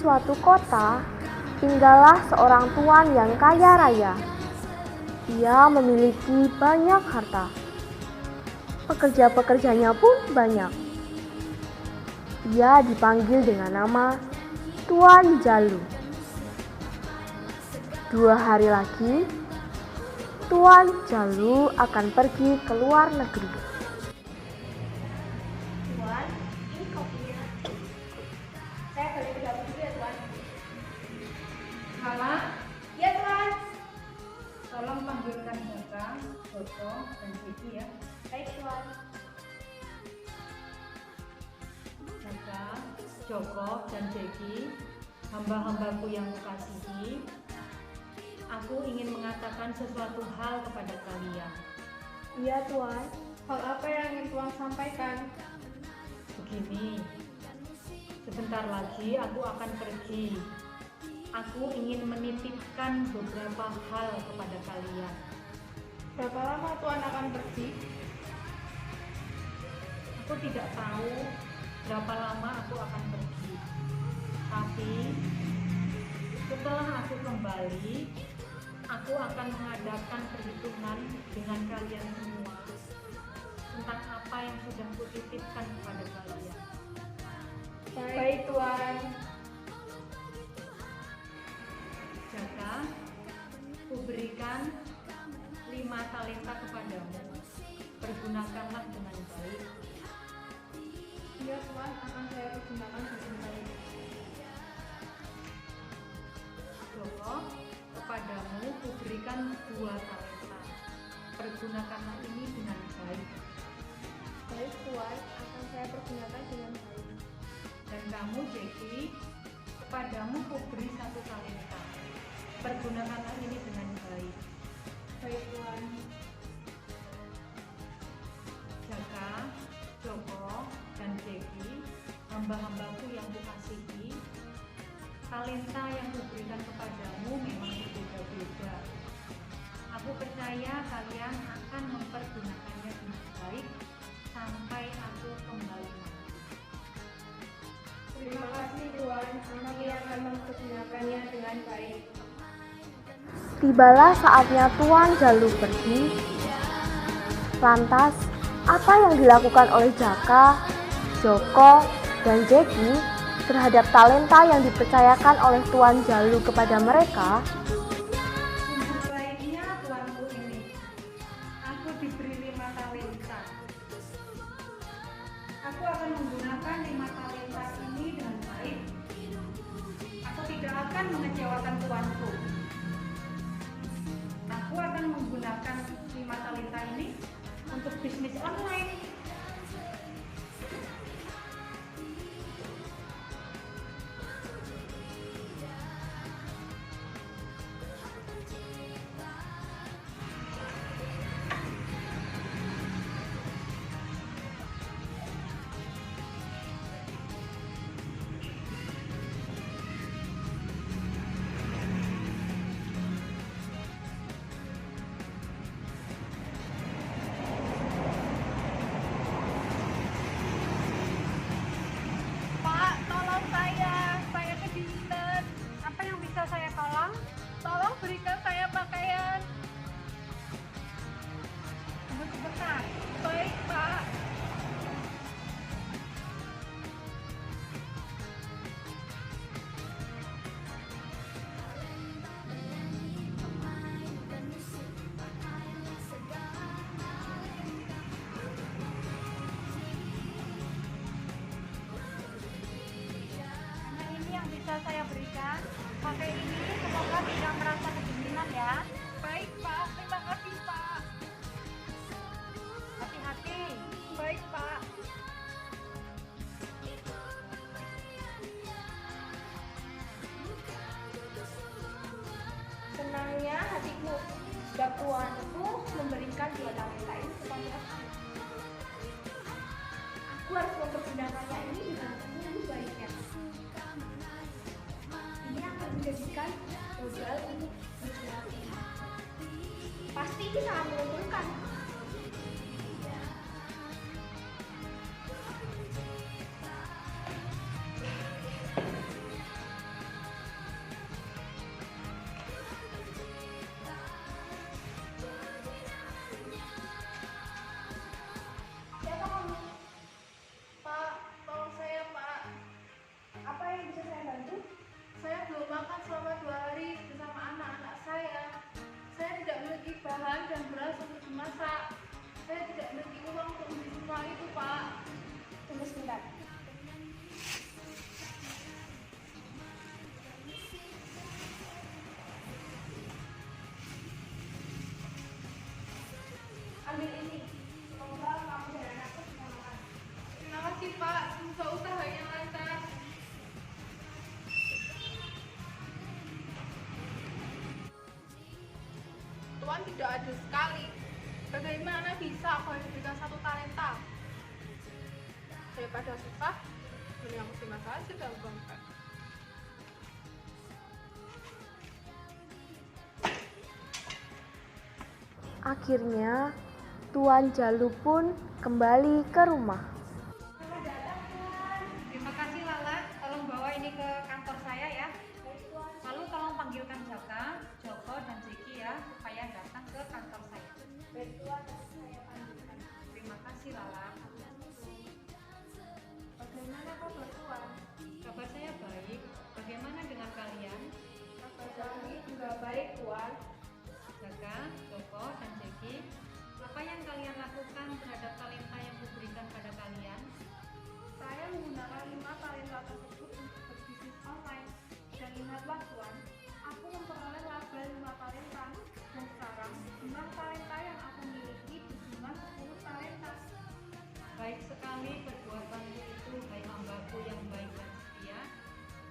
suatu kota, tinggallah seorang tuan yang kaya raya. Ia memiliki banyak harta. Pekerja-pekerjanya pun banyak. Ia dipanggil dengan nama Tuan Jalu. 2 hari lagi, Tuan Jalu akan pergi ke luar negeri. Tuan, ini kopinya. Saya boleh ke dapur dulu ya, Tuan? Mama, Iya, Tuan. tolong panggilkan Jaka, Joko, dan Vicky ya. Baik, Tuan. Jaka, Joko, dan Jeki, hamba-hambaku yang kukasihi, aku ingin mengatakan sesuatu hal kepada kalian. Iya, Tuan. Hal apa yang ingin Tuan sampaikan? Begini, sebentar lagi aku akan pergi. Aku ingin menitipkan beberapa hal kepada kalian. Berapa lama Tuan akan pergi? Aku tidak tahu berapa lama aku akan pergi. Tapi setelah aku kembali, aku akan mengadakan perhitungan dengan kalian semua tentang apa yang sudah kutitipkan kepada kalian. Baik, Tuan. Jaka, kuberikan 5 talenta kepadamu. Pergunakanlah dengan baik. Iya, Tuan. Akan saya pergunakan dengan baik. Joko, kepadamu kuberikan 2 talenta. Pergunakanlah ini dengan baik. Baik, Tuan. Akan saya pergunakan dengan baik. Dan kamu, Jeki, kepadamu kuberi 1 talenta. Pergunakanlah ini dengan baik. Baik, Tuan. Jaka, Joko, dan Jeki, hamba-hambaku yang kukasihi, talenta yang kuberikan kepadamu memang berbeda-beda. Aku percaya kalian akan mempergunakannya dengan baik sampai aku kembali lagi. Terima kasih, Tuan. Kami akan mempergunakannya dengan baik. Tibalah saatnya Tuan Jalu pergi. Lantas, apa yang dilakukan oleh Jaka, Joko, dan Jeki terhadap talenta yang dipercayakan oleh Tuan Jalu kepada mereka? Untuk baiknya tuanku ini, aku diberi 5 talenta. Aku akan menggunakan 5 talenta ini dengan baik. Aku tidak akan mengecewakan tuanku. Aku akan menggunakan 5 talenta ini untuk bisnis online. Pak, tolong saya kedinginan. Apa yang bisa saya tolong? Tolong berikan saya pakaian. Tunggu sebentar. Baik, Pak. Hanya ini yang bisa saya berikan. Pakai ini, semoga tidak merasa kedinginan ya. Baik, Pak. Terima kasih, Pak. Hati-hati. Baik, Pak. Senangnya hatiku sebab tuanku memberikan 2 talenta ini kepada aku. Aku harus mempergunakannya ini dengan sebaik-baiknya. Ini akan menjadikan modal untuk bisnis. Pasti ini sangat menguntungkan. makan selama 2 hari bersama anak-anak saya. Saya tidak memiliki bahan dan beras untuk dimasak. Saya tidak memiliki uang untuk membeli semua itu, Pak. Tunggu sebentar. Ambil ini. Semoga kamu dan anakku bisa makan. Terima kasih, Pak. Semoga usahanya lancar. Tuhan tidak adil sekali. Bagaimana bisa aku hanya diberikan 1 talenta? Daripada susah, mending aku simpan saja dalam dompet. Akhirnya, Tuan Jalu pun kembali ke rumah. Terima kasih Lala, tolong bawa ini ke kantor saya ya. Lalu tolong panggilkan Jaka, Joko, dan Jeki ya, supaya datang ke kantor saya. Terima kasih Lala. Bagaimana kabar Tuan? Kabar saya baik. Bagaimana dengan kalian? Kabar kami juga baik, Tuan. Jaka, Joko, dan Jeki, apa yang kalian lakukan terhadap talenta yang kuberikan pada kalian? Saya menggunakan 5 talenta tersebut untuk berbisnis online. Dan ingatlah Tuan, aku memperoleh laba 5 talenta. Dan sekarang jumlah talenta yang aku miliki berjumlah 10 talenta. Baik sekali perbuatanmu itu, hai hambaku yang baik dan setia.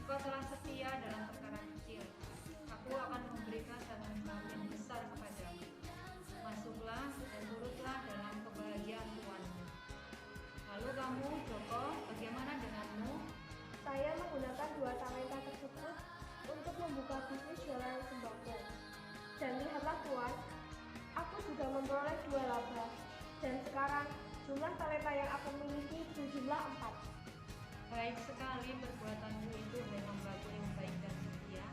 Engkau telah setia dalam perkara kecil. Aku akan memberikan tanggung jawab yang besar kepadamu. Masuklah dan turutlah dalam kebahagiaan Tuanmu. Lalu kamu, Joko, bagaimana denganmu? Saya menggunakan 2 talenta tersebut untuk membuka bisnis jualan sembako. Dan lihatlah Tuan, aku juga memperoleh 2 laba. Dan sekarang jumlah talenta yang aku miliki berjumlah 4. Baik sekali perbuatanmu itu, hai hambaku yang baik dan setia.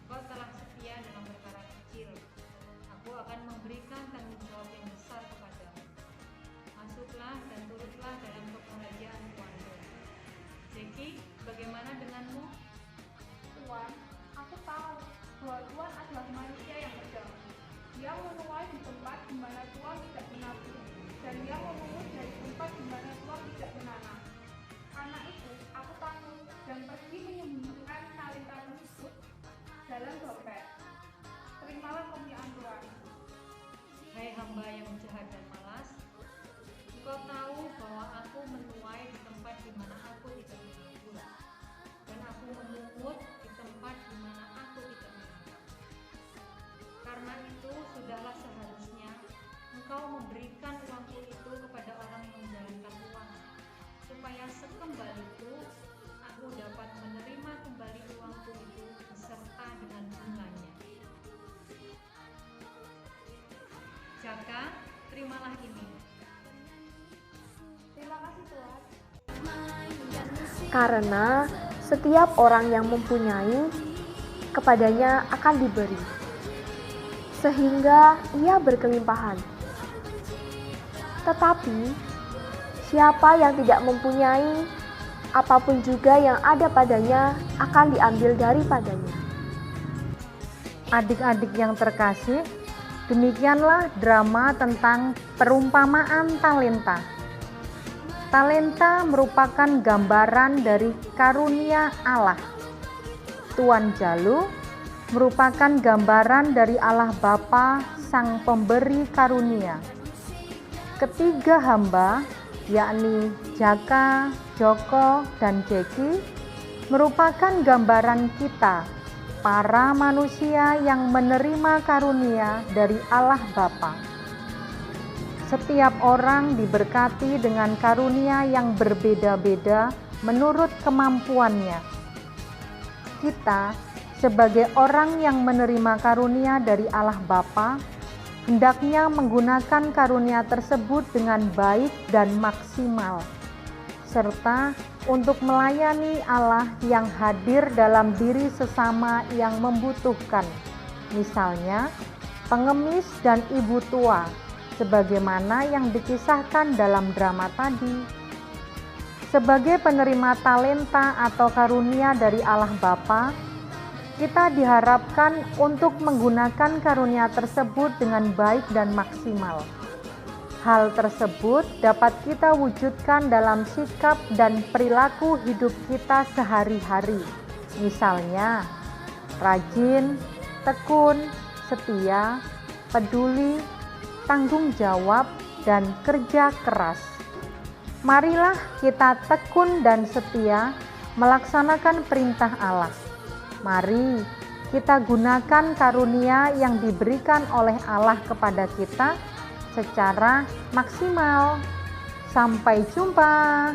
Kau telah setia dalam perkara kecil. Aku akan memberikan tanggung jawab yang besar kepadamu. Masuklah dan turutlah dalam kebahagiaan Tuanmu. Jeki, bagaimana denganmu? Tuan, aku tahu bahwa Tuan adalah manusia yang berdoa. Dia menuai di tempat di mana Tuan tidak menabur, dan dia memungut dari tempat di mana Tuan tidak menanam. Karena itu, aku tangguh dan pergi menyembunyikan talenta tersebut dalam dompet. Terimalah kemuliaan Tuan. Hai hamba yang jahat dan malas, engkau tahu bahwa aku menuai di tempat di mana aku tidak menabur, dan aku memungut di tempat di mana aku tidak menanam. Karena itu, sudahlah seharusnya engkau memberikan uangku itu kepada orang yang menjalankan uang, supaya sekembaliku aku dapat menerima kembali uangku itu beserta dengan bunganya. Jaka, terimalah ini. Terima kasih Tuan. Karena setiap orang yang mempunyai, kepadanya akan diberi, sehingga ia berkelimpahan. Tetapi, siapa yang tidak mempunyai, apapun juga yang ada padanya akan diambil daripadanya. Adik-adik yang terkasih, demikianlah drama tentang perumpamaan talenta. Talenta merupakan gambaran dari karunia Allah. Tuan Jalu merupakan gambaran dari Allah Bapa, Sang Pemberi Karunia. Ketiga hamba, yakni Jaka, Joko, dan Jeki, merupakan gambaran kita, para manusia yang menerima karunia dari Allah Bapa. Setiap orang diberkati dengan karunia yang berbeda-beda menurut kemampuannya. Kita, sebagai orang yang menerima karunia dari Allah Bapa, hendaknya menggunakan karunia tersebut dengan baik dan maksimal, serta untuk melayani Allah yang hadir dalam diri sesama yang membutuhkan, misalnya pengemis dan ibu tua, sebagaimana yang dikisahkan dalam drama tadi. Sebagai penerima talenta atau karunia dari Allah Bapa, Kita diharapkan untuk menggunakan karunia tersebut dengan baik dan maksimal. Hal tersebut dapat kita wujudkan dalam sikap dan perilaku hidup kita sehari-hari. Misalnya, rajin, tekun, setia, peduli, tanggung jawab, dan kerja keras. Marilah kita tekun dan setia melaksanakan perintah Allah. Mari kita gunakan karunia yang diberikan oleh Allah kepada kita secara maksimal. Sampai jumpa.